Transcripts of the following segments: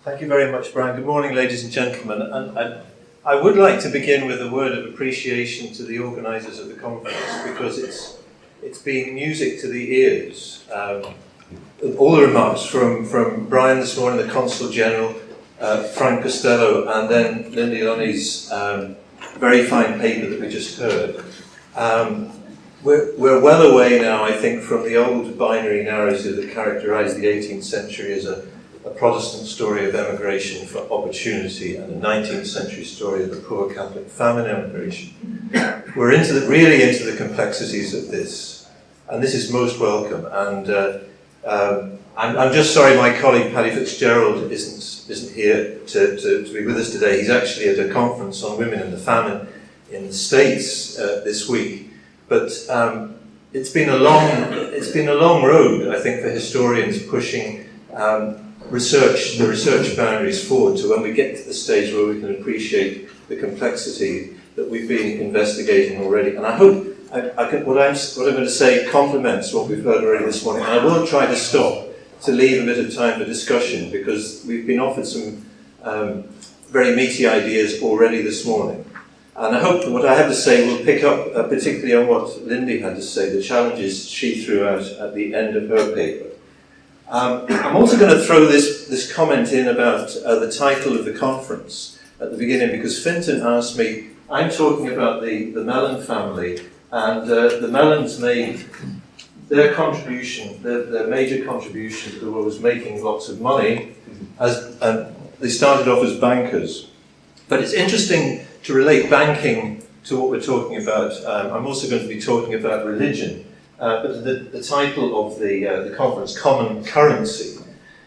Thank you very much, Brian. Good morning, ladies and gentlemen. And I would like to begin with a word of appreciation to the organisers of the conference, because it's been music to the ears. All the remarks from Brian this morning, the Consul General, Frank Costello, and then Lindy Lonnie's very fine paper that we just heard. We're well away now, I think, from the old binary narrative that characterised the 18th century as a Protestant story of emigration for opportunity and a 19th century story of the poor Catholic famine emigration. We're really into the complexities of this, and this is most welcome. And I'm just sorry my colleague Paddy Fitzgerald isn't here to be with us today. He's actually at a conference on women and the famine in the States this week. But it's been a long road, I think, for historians pushing the research boundaries forward to when we get to the stage where we can appreciate the complexity that we've been investigating already. And I hope what I'm going to say complements what we've heard already this morning. And I will try to stop to leave a bit of time for discussion, because we've been offered some very meaty ideas already this morning. And I hope what I have to say will pick up particularly on what Lindy had to say, the challenges she threw out at the end of her paper. I'm also going to throw this comment in about the title of the conference at the beginning, because Fintan asked me, I'm talking about the Mellon family, and the Mellons made their contribution, their major contribution to the world was making lots of money, and they started off as bankers. But it's interesting to relate banking to what we're talking about. I'm also going to be talking about religion. But the title of the conference, Common Currency,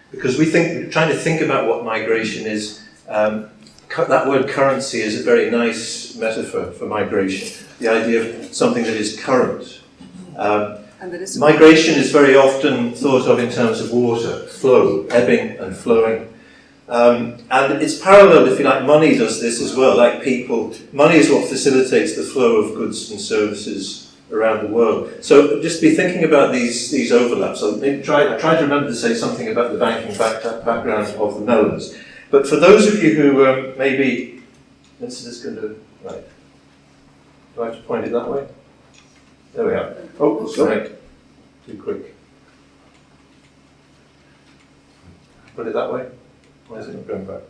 because we're trying to think about what migration is. That word currency is a very nice metaphor for migration, the idea of something that is current. Migration is very often thought of in terms of water, flow, ebbing and flowing. And it's parallel, if you like. Money does this as well, like people. Money is what facilitates the flow of goods and services around the world. So just be thinking about these overlaps. I'll try to remember to say something about the banking background of the Mellons. But for those of you who maybe, let's just go to, right. Do I have to point it that way? There we are. Oh, sorry. Too quick. Put it that way. Why is it not going back?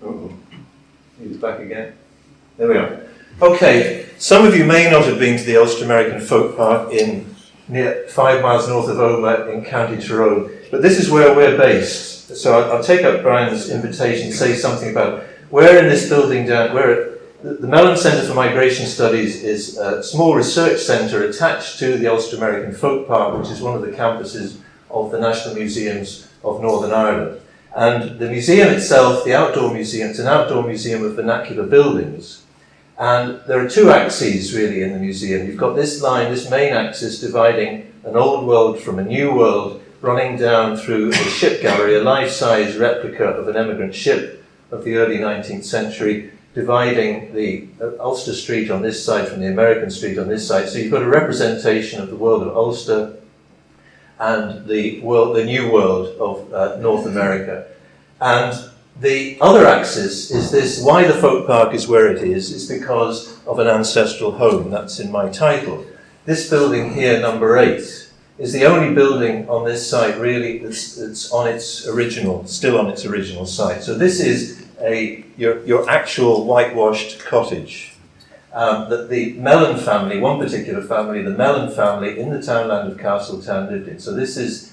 Oh, need it back again. There we are. Okay, some of you may not have been to the Ulster-American Folk Park near 5 miles north of Omagh in County Tyrone, but this is where we're based. So I'll take up Brian's invitation to say something about where in this building the Mellon Centre for Migration Studies is a small research centre attached to the Ulster-American Folk Park, which is one of the campuses of the National Museums of Northern Ireland. And the museum itself, the outdoor museum, it's an outdoor museum of vernacular buildings. And there are two axes really in the museum. You've got this line, this main axis, dividing an old world from a new world, running down through a ship gallery, a life-size replica of an emigrant ship of the early 19th century, dividing the Ulster Street on this side from the American Street on this side. So you've got a representation of the world of Ulster and the new world of North America. And the other axis is this: why the folk park is where it is because of an ancestral home. That's in my title. This building here, number 8, is the only building on this site really that's on its original, still on its original site. So this is your actual whitewashed cottage that the Mellon family, one particular family, the Mellon family in the townland of Castletown lived in. So this is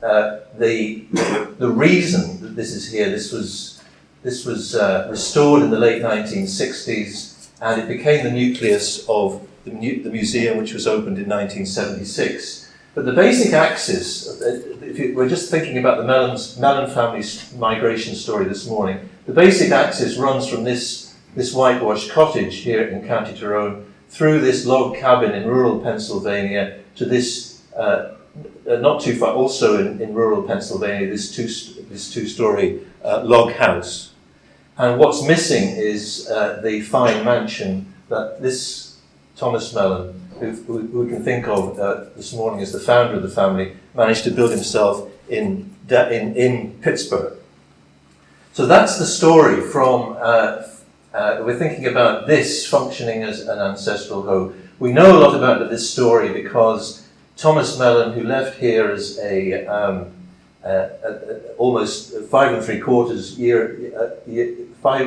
the reason that this is here. This was restored in the late 1960s, and it became the nucleus of the museum, which was opened in 1976. But the basic axis, we're just thinking about the Mellon family's migration story this morning, the basic axis runs from this whitewashed cottage here in County Tyrone through this log cabin in rural Pennsylvania to this not too far, also in rural Pennsylvania, this two-story log house. And what's missing is the fine mansion that this Thomas Mellon, who we can think of this morning as the founder of the family, managed to build himself in Pittsburgh. So that's the story from, we're thinking about this functioning as an ancestral home. We know a lot about this story because Thomas Mellon, who left here as almost 5 3/4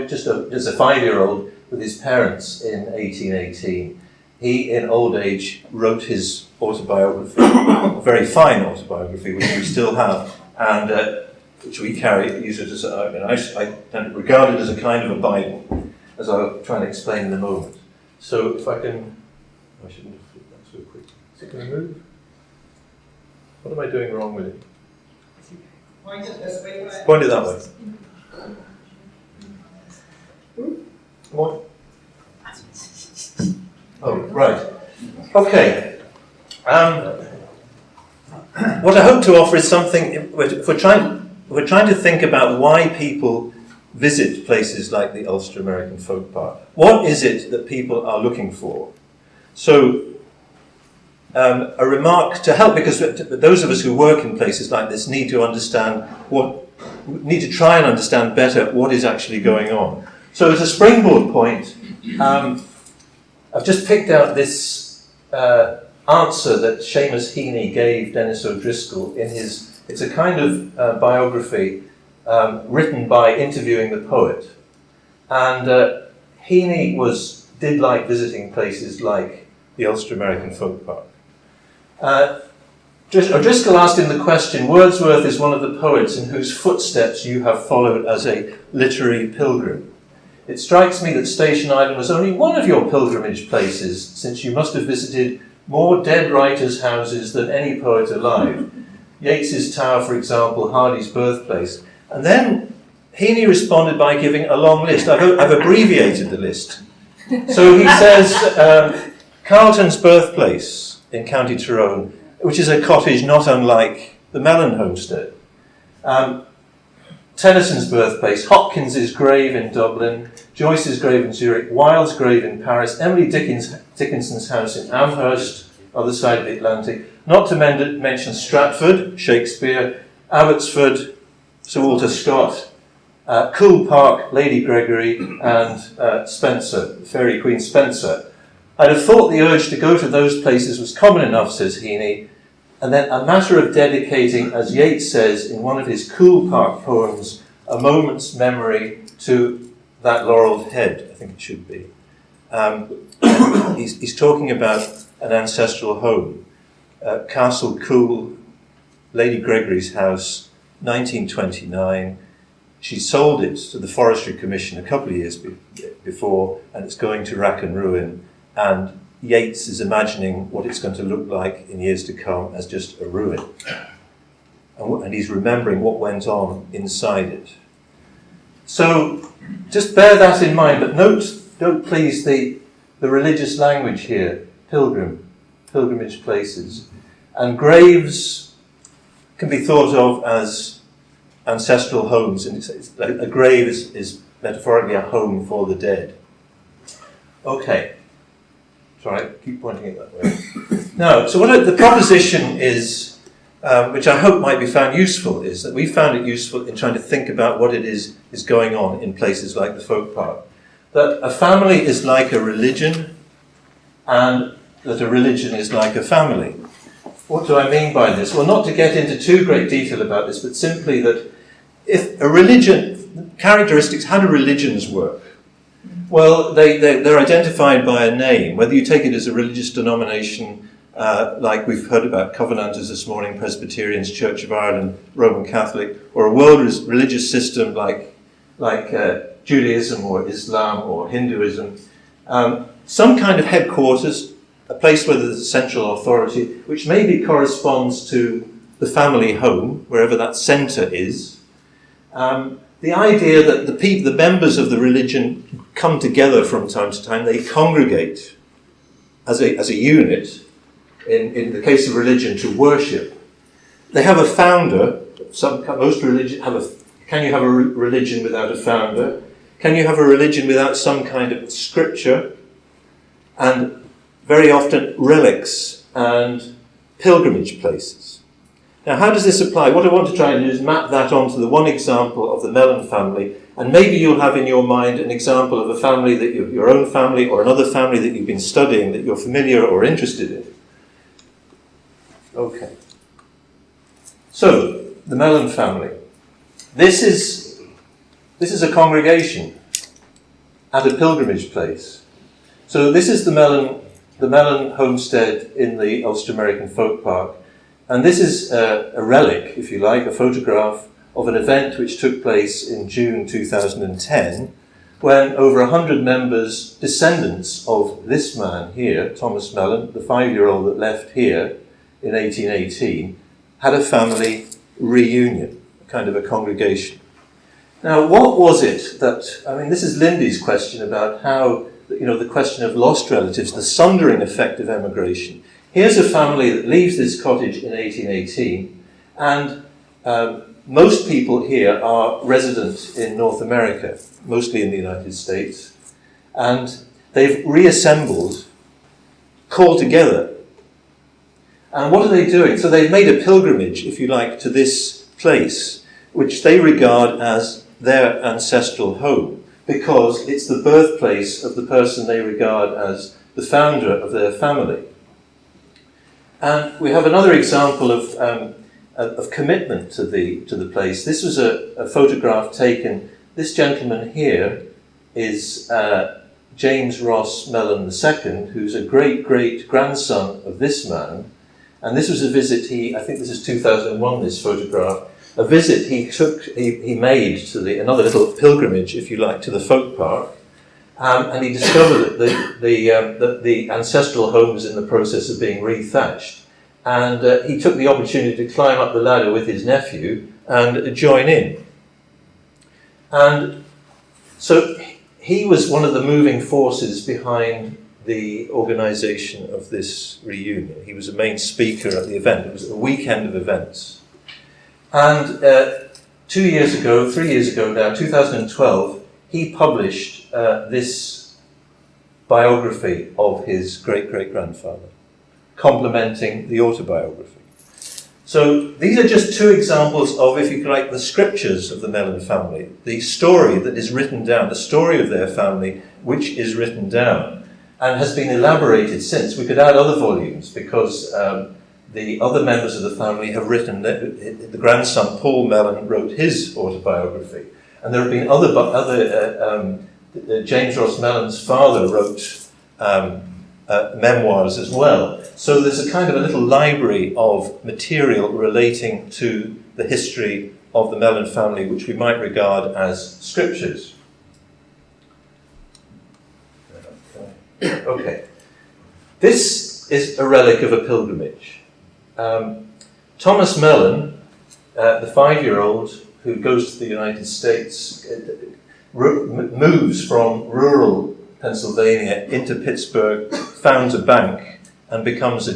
just a 5-year-old with his parents in 1818, he, in old age, wrote his autobiography, a very fine autobiography, which we still have, and which we use it as I regard it as a kind of a Bible, as I'll try and explain in a moment. So if I can, I shouldn't have flipped that so quick. Is it going to move? What am I doing wrong with it? Point it this way. Point it that way. What? Oh, right. Okay. What I hope to offer is something. We're trying to think about why people visit places like the Ulster-American Folk Park. What is it that people are looking for? So, a remark to help, because those of us who work in places like this need to try and understand better what is actually going on. So, as a springboard point, I've just picked out this answer that Seamus Heaney gave Dennis O'Driscoll in his. It's a kind of biography written by interviewing the poet, and Heaney did like visiting places like the Ulster-American Folk Park. O'Driscoll asked him the question: Wordsworth is one of the poets in whose footsteps you have followed as a literary pilgrim. It strikes me that Station Island was only one of your pilgrimage places, since you must have visited more dead writers' houses than any poet alive. Yeats's Tower, for example, Hardy's birthplace. And then Heaney responded by giving a long list. I've abbreviated the list. So he says, Carlton's birthplace in County Tyrone, which is a cottage not unlike the Mellon homestead. Tennyson's birthplace, Hopkins's grave in Dublin, Joyce's grave in Zurich, Wilde's grave in Paris, Emily Dickinson's house in Amherst, other side of the Atlantic, not to mention Stratford, Shakespeare, Abbotsford, Sir Walter Scott, Coole Park, Lady Gregory, and Spencer, Fairy Queen Spencer. I'd have thought the urge to go to those places was common enough, says Heaney, and then a matter of dedicating, as Yeats says in one of his Coole Park poems, a moment's memory to that laurelled head, I think it should be. He's talking about an ancestral home, Castle Coole, Lady Gregory's house, 1929. She sold it to the Forestry Commission a couple of years before, and it's going to rack and ruin. And Yeats is imagining what it's going to look like in years to come as just a ruin. And he's remembering what went on inside it. So just bear that in mind, but note please the religious language here, pilgrimage places. And graves can be thought of as ancestral homes, and a grave is metaphorically a home for the dead. Okay. Sorry, keep pointing it that way. Now, so what the proposition is, which I hope might be found useful, is that we found it useful in trying to think about what it is going on in places like the folk park. That a family is like a religion, and that a religion is like a family. What do I mean by this? Well, not to get into too great detail about this, but simply that if a religion, characteristics, how do religions work? Well, they're identified by a name, whether you take it as a religious denomination, like we've heard about Covenanters this morning, Presbyterians, Church of Ireland, Roman Catholic, or a world religious system like Judaism or Islam or Hinduism. Some kind of headquarters, a place where there's a central authority, which maybe corresponds to the family home, wherever that centre is. The idea that the members of the religion come together from time to time, they congregate as a unit, in the case of religion, to worship. They have a founder. Most religions have can you have a religion without a founder? Can you have a religion without some kind of scripture? And very often relics and pilgrimage places. Now, how does this apply? What I want to try and do is map that onto the one example of the Mellon family, and maybe you'll have in your mind an example of a family that your own family or another family that you've been studying that you're familiar or interested in. Okay. So, the Mellon family. This is a congregation at a pilgrimage place. So this is the Mellon homestead in the Ulster-American Folk Park. And this is a relic, if you like, a photograph of an event which took place in June 2010, when over 100 members, descendants of this man here, Thomas Mellon, the 5-year-old that left here in 1818, had a family reunion, kind of a congregation. Now, what was it that, this is Lindy's question about how, the question of lost relatives, the sundering effect of emigration. Here's a family that leaves this cottage in 1818, and most people here are resident in North America, mostly in the United States, and they've reassembled, called together. And what are they doing? So they've made a pilgrimage, if you like, to this place, which they regard as their ancestral home, because it's the birthplace of the person they regard as the founder of their family. And we have another example of commitment to the place. This was a photograph taken. This gentleman here is James Ross Mellon II, who's a great-great-grandson of this man. And this was a visit I think this is 2001, this photograph, a visit he made to another little pilgrimage, if you like, to the folk park. And he discovered that the ancestral home was in the process of being rethatched. And he took the opportunity to climb up the ladder with his nephew and join in. And so he was one of the moving forces behind the organisation of this reunion. He was a main speaker at the event. It was a weekend of events. And 3 years ago now, 2012, he published this biography of his great-great-grandfather, complementing the autobiography. So these are just two examples of, if you like, the scriptures of the Mellon family, the story that is written down, the story of their family, which is written down, and has been elaborated since. We could add other volumes, because the other members of the family have written, the grandson Paul Mellon wrote his autobiography, and there have been other James Ross Mellon's father wrote memoirs as well. So there's a kind of a little library of material relating to the history of the Mellon family, which we might regard as scriptures. Okay. This is a relic of a pilgrimage. Thomas Mellon, the 5-year-old who goes to the United States, moves from rural Pennsylvania into Pittsburgh, founds a bank, and becomes a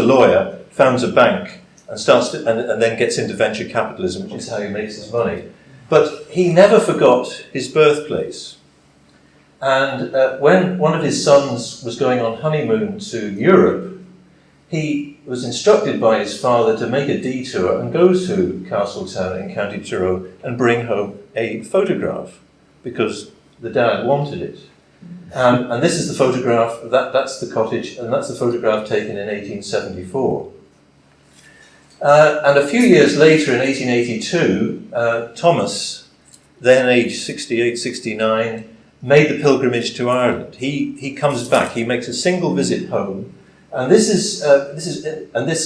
lawyer, founds a bank, and then gets into venture capitalism, which is how he makes his money. But he never forgot his birthplace. And when one of his sons was going on honeymoon to Europe, he was instructed by his father to make a detour and go to Castletown in County Tyrone and bring home a photograph, because the dad wanted it. And this is the photograph, that's the cottage, and that's the photograph taken in 1874. And a few years later, in 1882, Thomas, then aged 68, 69, made the pilgrimage to Ireland. He comes back. He makes a single visit home, and this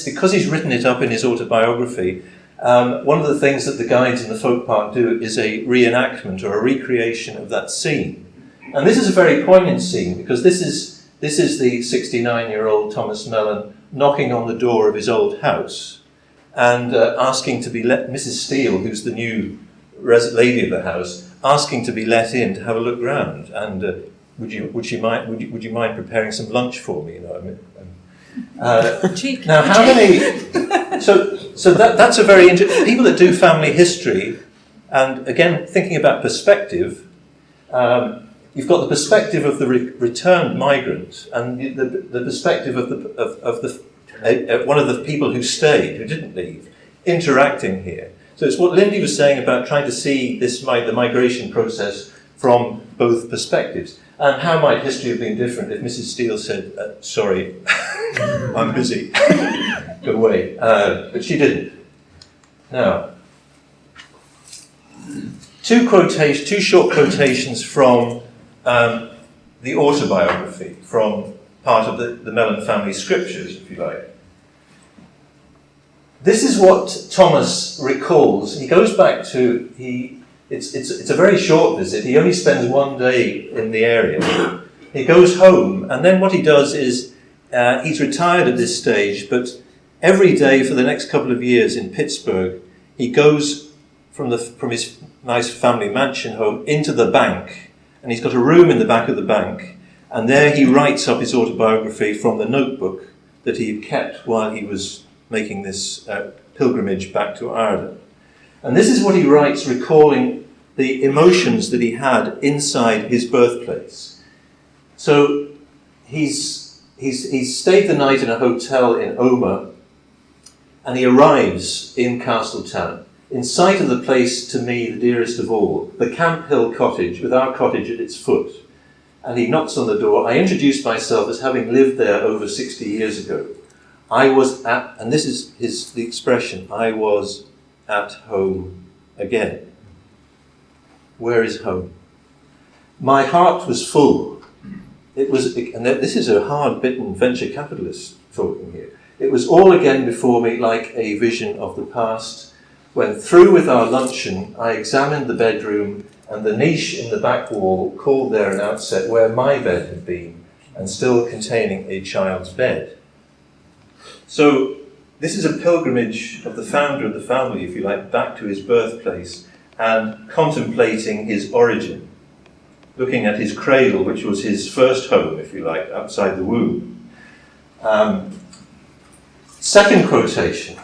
because he's written it up in his autobiography. One of the things that the guides in the folk park do is a reenactment or a recreation of that scene, and this is a very poignant scene, because this is the 69-year-old Thomas Mellon knocking on the door of his old house and asking to be let. Mrs. Steele, who's the new lady of the house, asking to be let in to have a look round, and would you mind preparing some lunch for me? You know what I mean? Now, how many? So that's a very interesting. People that do family history, and again thinking about perspective, you've got the perspective of the returned migrant, and the perspective of the one of the people who stayed, who didn't leave, interacting here. So it's what Lindy was saying about trying to see the migration process from both perspectives. And how might history have been different if Mrs. Steele said, sorry, I'm busy, go away. But she didn't. Now, two short quotations from the autobiography, from part of the Mellon family scriptures, if you like. This is what Thomas recalls. He goes back to, it's a very short visit. He only spends one day in the area. He goes home, and then what he does is, he's retired at this stage, but every day for the next couple of years in Pittsburgh, he goes from his nice family mansion home into the bank, and he's got a room in the back of the bank, and there he writes up his autobiography from the notebook that he had kept while he was making this pilgrimage back to Ireland. And this is what he writes, recalling the emotions that he had inside his birthplace. So he's stayed the night in a hotel in Omagh, and he arrives in Castletown, in sight of the place to me, the dearest of all, the Camp Hill cottage, with our cottage at its foot. And he knocks on the door. I introduce myself as having lived there over 60 years ago. I was at, and this is the expression, I was at home again. Where is home? My heart was full. It was, and this is a hard-bitten venture capitalist talking here. It was all again before me like a vision of the past, when through with our luncheon, I examined the bedroom and the niche in the back wall, called there an outset, where my bed had been, and still containing a child's bed. So this is a pilgrimage of the founder of the family, if you like, back to his birthplace and contemplating his origin, looking at his cradle, which was his first home, if you like, outside the womb. Second quotation.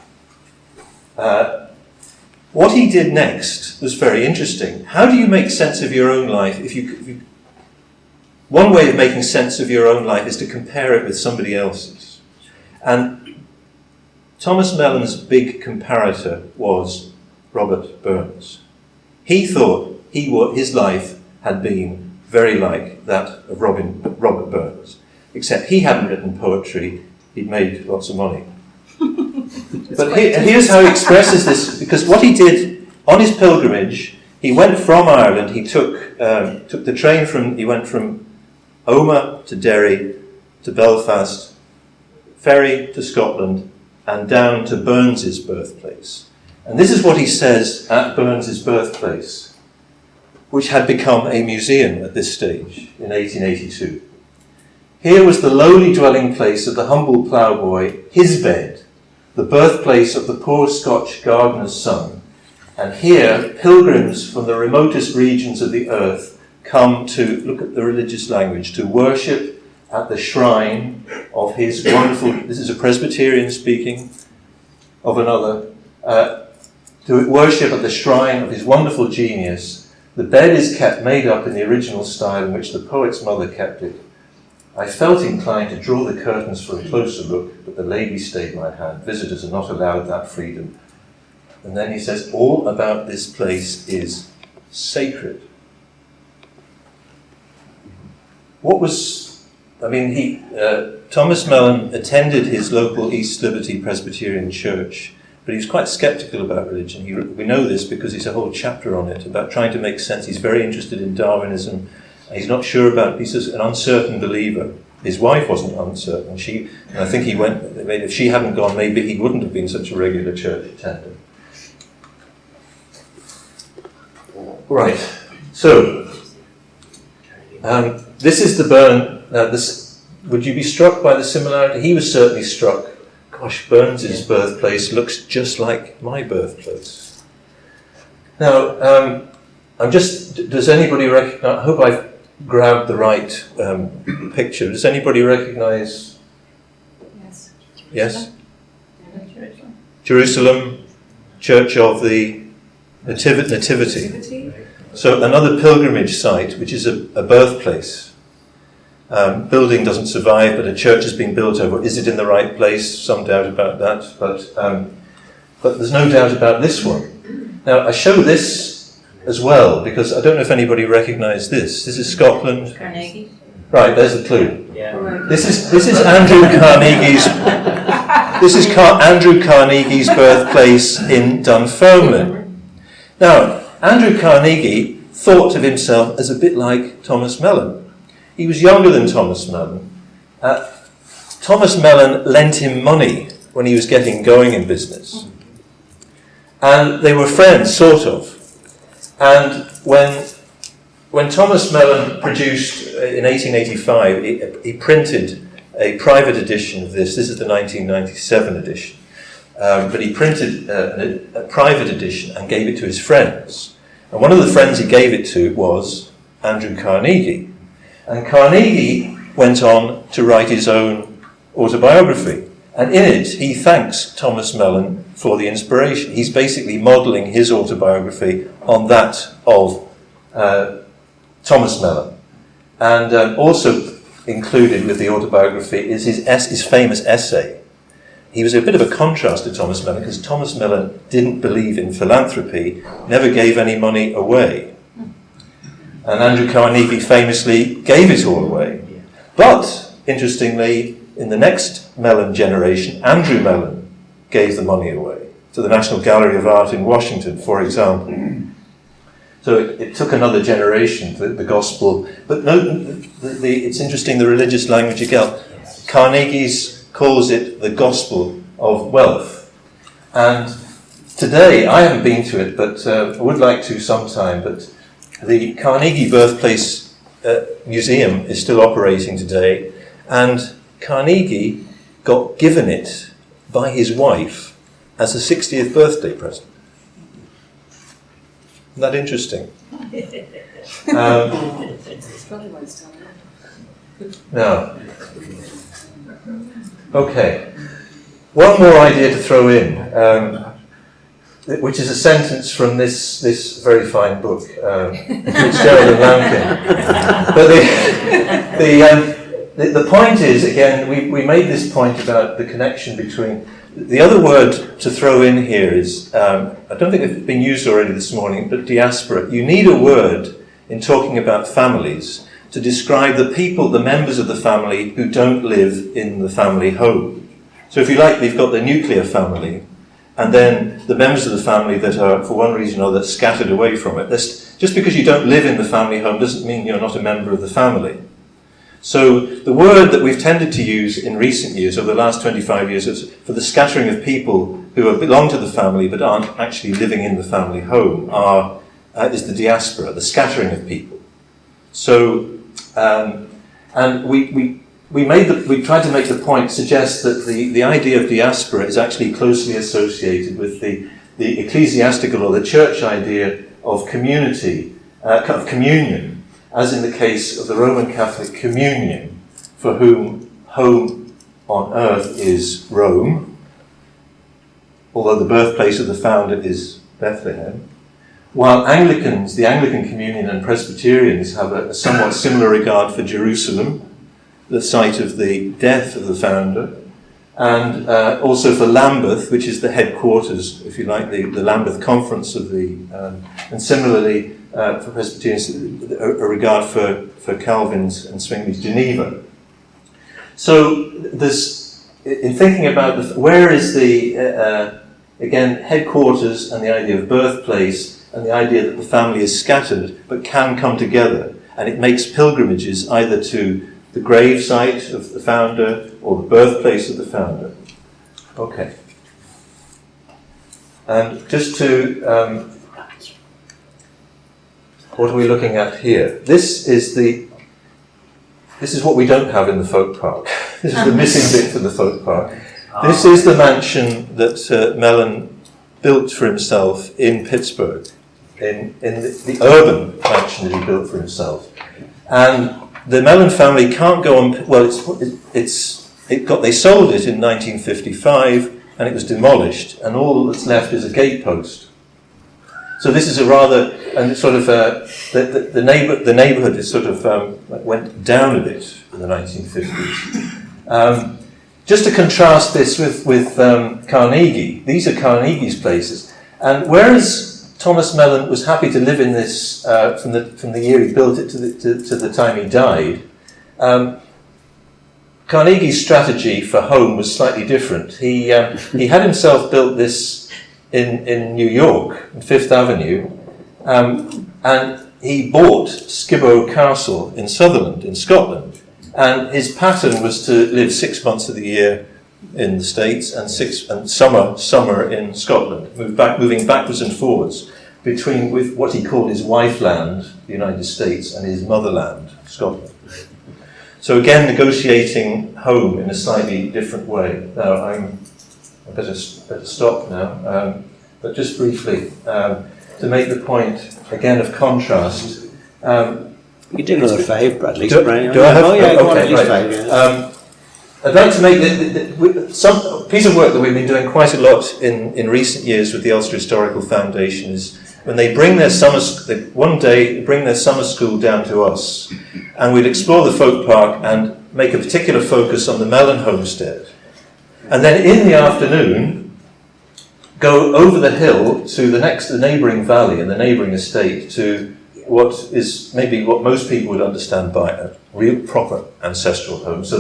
What he did next was very interesting. How do you make sense of your own life? One way of making sense of your own life is to compare it with somebody else's. And Thomas Mellon's big comparator was Robert Burns. He thought his life had been very like that of Robert Burns, except he hadn't written poetry, he'd made lots of money. But here's how he expresses this, because what he did on his pilgrimage, he went from Ireland, he took the train he went from Omagh to Derry to Belfast, ferry to Scotland, and down to Burns's birthplace. And this is what he says at Burns's birthplace, which had become a museum at this stage in 1882. Here was the lowly dwelling place of the humble ploughboy, his bed, the birthplace of the poor Scotch gardener's son. And here, pilgrims from the remotest regions of the earth come to, look at the religious language, to worship at the shrine of his wonderful, this is a Presbyterian speaking of another, to worship at the shrine of his wonderful genius. The bed is kept made up in the original style in which the poet's mother kept it. I felt inclined to draw the curtains for a closer look, but the lady stayed my hand. Visitors are not allowed that freedom. And then he says, all about this place is sacred. Thomas Mellon attended his local East Liberty Presbyterian church, but he was quite sceptical about religion. We know this because there's a whole chapter on it, about trying to make sense. He's very interested in Darwinism. He's not sure about, he's an uncertain believer. His wife wasn't uncertain. I think he went, if she hadn't gone, maybe he wouldn't have been such a regular church attender. Right, so, this is the Burn. Would you be struck by the similarity? He was certainly struck. Gosh, Burns's birthplace looks just like my birthplace. Now, does anybody recognize, I hope I've grabbed the right picture. Does anybody recognize? Yes. Yes? Jerusalem, Church of the Nativity. So another pilgrimage site, which is a birthplace. Building doesn't survive, but a church has been built over. Is it in the right place? Some doubt about that, but there's no doubt about this one. Now, I show this as well because I don't know if anybody recognised this. This is Scotland. Carnegie. Right, there's the clue. Yeah. This is Andrew Carnegie's. This is Andrew Carnegie's birthplace in Dunfermline. Now, Andrew Carnegie thought of himself as a bit like Thomas Mellon. He was younger than Thomas Mellon. Thomas Mellon lent him money when he was getting going in business. And they were friends, sort of. And when Thomas Mellon produced, in 1885, he printed a private edition of this. This is the 1997 edition. But he printed a private edition and gave it to his friends. And one of the friends he gave it to was Andrew Carnegie. And Carnegie went on to write his own autobiography. And in it, he thanks Thomas Mellon for the inspiration. He's basically modelling his autobiography on that of Thomas Mellon. And also included with the autobiography is his famous essay. He was a bit of a contrast to Thomas Mellon because Thomas Mellon didn't believe in philanthropy, never gave any money away. And Andrew Carnegie famously gave it all away. But, interestingly, in the next Mellon generation, Andrew Mellon gave the money away to the National Gallery of Art in Washington, for example. So it took another generation, the gospel. But no, it's interesting, the religious language again. Carnegie's calls it the gospel of wealth. And today, I haven't been to it, but I would like to sometime, but the Carnegie Birthplace Museum is still operating today, and Carnegie got given it by his wife as a 60th birthday present. Isn't that interesting? Now, okay. One more idea to throw in, which is a sentence from this very fine book, Fitzgerald and Lambkin. But the point is, again, we made this point about the connection between. The other word to throw in here is, I don't think it's been used already this morning, but diaspora. You need a word in talking about families to describe the people, the members of the family who don't live in the family home. So if you like, we've got the nuclear family, and then the members of the family that are, for one reason or other, scattered away from it. Just because you don't live in the family home doesn't mean you're not a member of the family. So the word that we've tended to use in recent years, over the last 25 years, is for the scattering of people who belong to the family but aren't actually living in the family home, is the diaspora, the scattering of people. So, and we tried to make the point, suggest that the idea of diaspora is actually closely associated with the ecclesiastical or the church idea of community, of communion, as in the case of the Roman Catholic communion, for whom home on earth is Rome, although the birthplace of the founder is Bethlehem, while Anglicans, the Anglican communion and Presbyterians have a somewhat similar regard for Jerusalem, the site of the death of the founder, and also for Lambeth, which is the headquarters, if you like, the Lambeth Conference of the, and similarly for Presbyterians, a regard for Calvin's and Zwingli's Geneva. So there's, in thinking about where is the, again, headquarters and the idea of birthplace and the idea that the family is scattered but can come together, and it makes pilgrimages either to the grave site of the founder or the birthplace of the founder. Okay. And just to, what are we looking at here? This is what we don't have in the folk park. This is the missing bit for the folk park. This is the mansion that Mellon built for himself in Pittsburgh, in the urban mansion that he built for himself. And the Mellon family can't go on. Well, they sold it in 1955, and it was demolished, and all that's left is a gatepost. So this is a rather, and sort of the neighbourhood is sort of went down a bit. in the 1950s. Just to contrast this with Carnegie, these are Carnegie's places. And whereas Thomas Mellon was happy to live in this from the year he built it to the time he died, Carnegie's strategy for home was slightly different. He had himself built this in New York, on Fifth Avenue, and he bought Skibbo Castle in Sutherland, in Scotland. And his pattern was to live 6 months of the year in the States and summer in Scotland, moving backwards and forwards with what he called his wife land, the United States, and his motherland, Scotland. So again, negotiating home in a slightly different way. Now, I better stop now, but just briefly, to make the point, again, of contrast. You do another 5, Bradley. Do I have? Oh, yeah, go on, okay, at least right. 5, yeah. I'd like to make some piece of work that we've been doing quite a lot in recent years with the Ulster Historical Foundation is when they bring their one day bring their summer school down to us, and we'd explore the folk park and make a particular focus on the Mellon homestead, and then in the afternoon go over the hill to the neighbouring valley and the neighbouring estate to what is maybe what most people would understand by a real proper ancestral home. So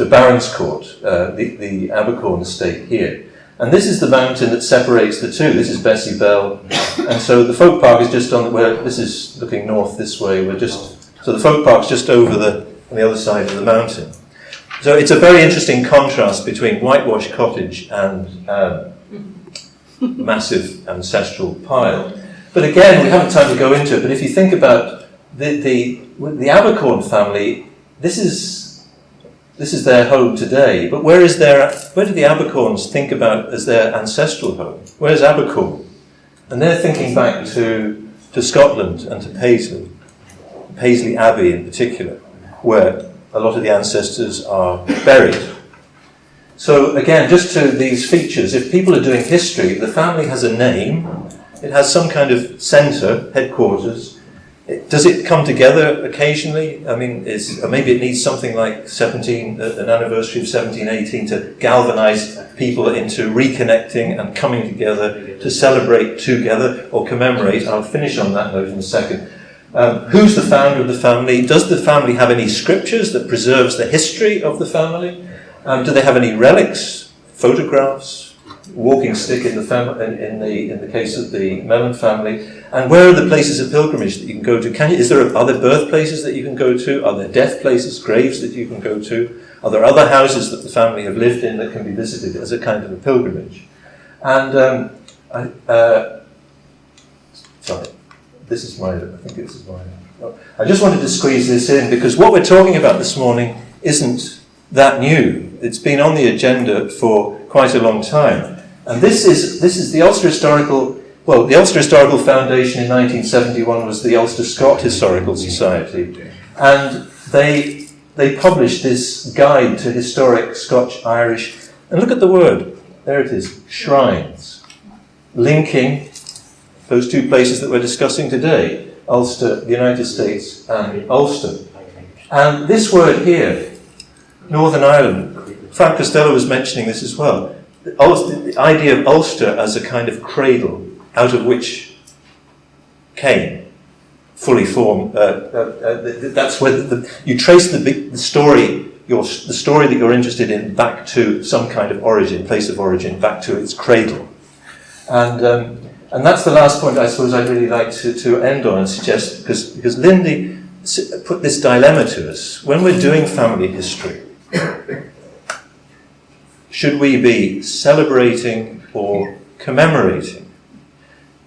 Barons Court, the Abercorn estate here. And this is the mountain that separates the two. This is Bessie Bell. And so the folk park is just on where this is looking north this way. So the folk park's just over on the other side of the mountain. So it's a very interesting contrast between whitewashed cottage and massive ancestral pile. But again, we haven't time to go into it, but if you think about the Abercorn family, this is their home today. But where do the Abercorns think about as their ancestral home? Where's Abercorn? And they're thinking back to Scotland and to Paisley Abbey in particular, where a lot of the ancestors are buried. So again, just to these features, if people are doing history, the family has a name. It has some kind of centre, headquarters. Does it come together occasionally? I mean, maybe it needs something like an anniversary of 1718 to galvanise people into reconnecting and coming together to celebrate together or commemorate. I'll finish on that note in a second. Who's the founder of the family? Does the family have any scriptures that preserves the history of the family? Do they have any relics, photographs? Walking stick in the case of the Mellon family, and where are the places of pilgrimage that you can go to? Are there birthplaces that you can go to? Are there death places, graves that you can go to? Are there other houses that the family have lived in that can be visited as a kind of a pilgrimage? And sorry, I just wanted to squeeze this in because what we're talking about this morning isn't that new. It's been on the agenda for quite a long time. And this is the Ulster Historical Foundation in 1971 was the Ulster Scott Historical Society. And they published this guide to historic Scotch-Irish, and look at the word, there it is, shrines, linking those two places that we're discussing today, Ulster, the United States, and Ulster. And this word here, Northern Ireland, Frank Costello was mentioning this as well. The idea of Ulster as a kind of cradle out of which came, fully formed. That's where you trace the story that you're interested in back to some kind of origin, place of origin, back to its cradle. And that's the last point I suppose I'd really like to end on and suggest, because Lindy put this dilemma to us. When we're doing family history, should we be celebrating or commemorating?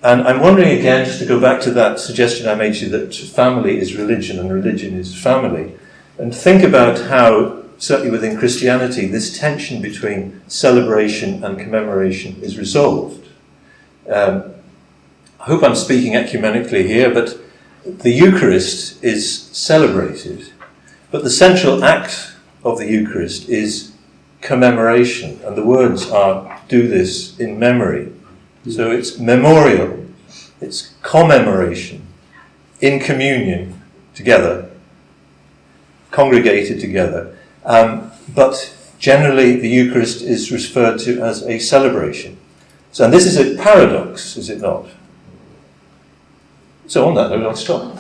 And I'm wondering again, just to go back to that suggestion I made to you, that family is religion and religion is family, and think about how, certainly within Christianity, this tension between celebration and commemoration is resolved. I hope I'm speaking ecumenically here, but the Eucharist is celebrated, but the central act of the Eucharist is commemoration, and the words are, do this in memory. So it's memorial, it's commemoration, in communion, together. congregated together. But generally, the Eucharist is referred to as a celebration. So, and this is a paradox, is it not? So on that note, I'll stop.